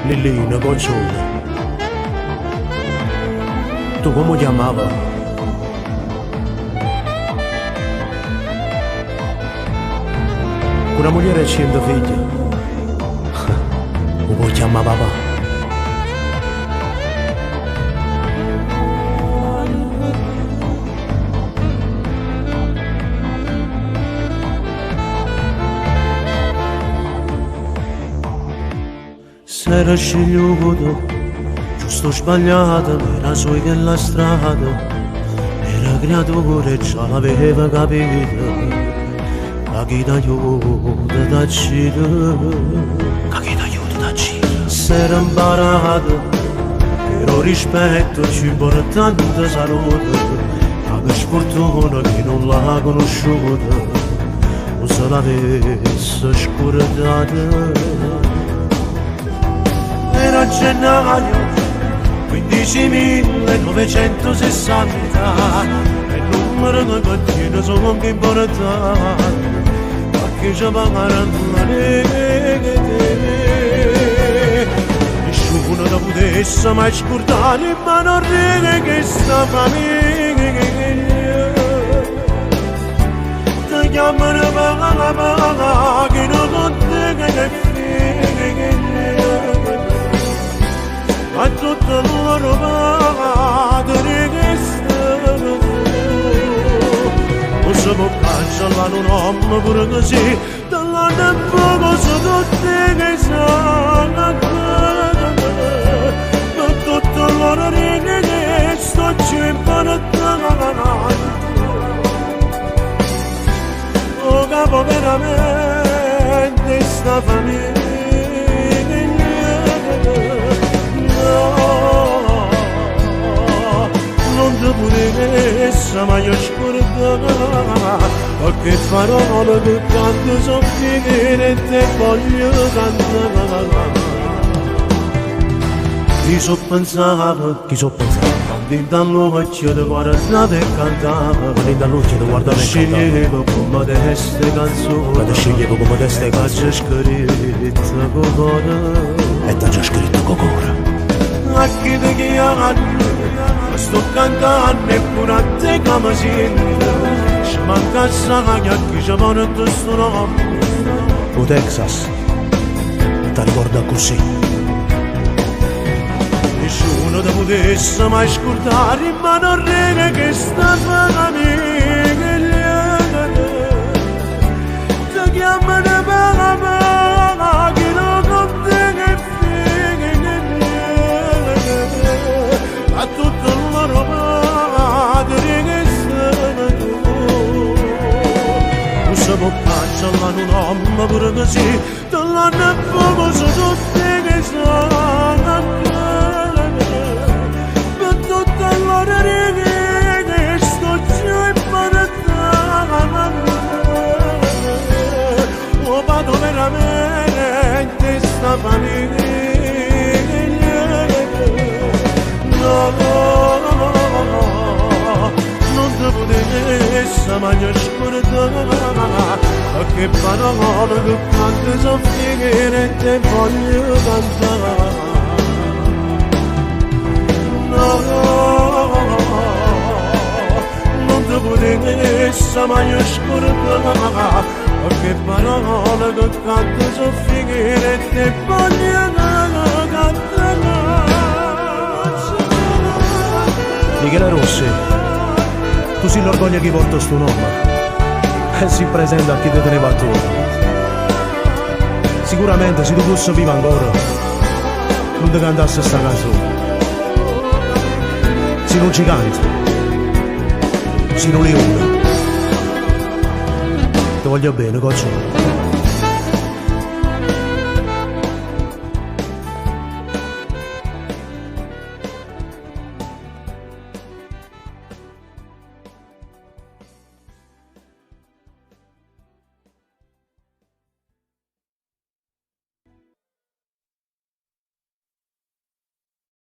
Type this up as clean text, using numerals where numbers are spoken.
Lillina, concione. Tu come chiamava? Una moglie e 100 figli. Lo puoi chiamare papà? Se era scegliuto, giusto sbagliato, era sui che la strada, era creatore e già l'aveva capito, ma chi t'aiuta t'accida, ma chi t'aiuta t'accida. Se era imparato, però rispetto ci vuole tanta salute, ma per sfortuna chi non l'ha conosciuta, non se l'avesse scordata. Era gennaio 15.960 e il numero di continua sono anche importante perché ci pagheranno la neghe. Nessuno da potesse mai scordare ma non ride che sta famiglia ti chiamano papà che non conta che a tutto loro padre che stanno non si può cancellare un uomo pure così dall'anno a poco sono tutti che sanno ma tutto loro rende che sto imparando oh capo veramente sta famiglia non ti potesse mai scordare qualche parola che quando sono finire te voglio cantare. Chi so pensava, quando dall'occhio ti guardava e cantava, sceglievo come queste canzoni, e t'ha già scritto con cuore. A chi ti chiama sto cantando e pure a te come sento ci manca sagna che ci porta sto nome o Texas ti ricorda così nessuno ti potesse mai scordare ma non rende che sta famiglia ti chiamano papà che non conta che figlia a tutto loro padre che stanno non si può cancellare un uomo pure così dall'anno a poco sono tutti che sanno per tutto loro righe che sto già imparando oh vado veramente sta famiglia non ti potesse mai scordare che parole che quando sono finire te voglio cantare non ti potesse mai scordare che parole che quando sono finire te voglio cantare. Michele Rossi, tu sei l'orgoglio che porta sto nome e si presenta a chi ti teneva attorno. Sicuramente se tu fossi vivo ancora non ti cantassi sta canzone. Se non ci canti, se non li urla, ti voglio bene, coccio.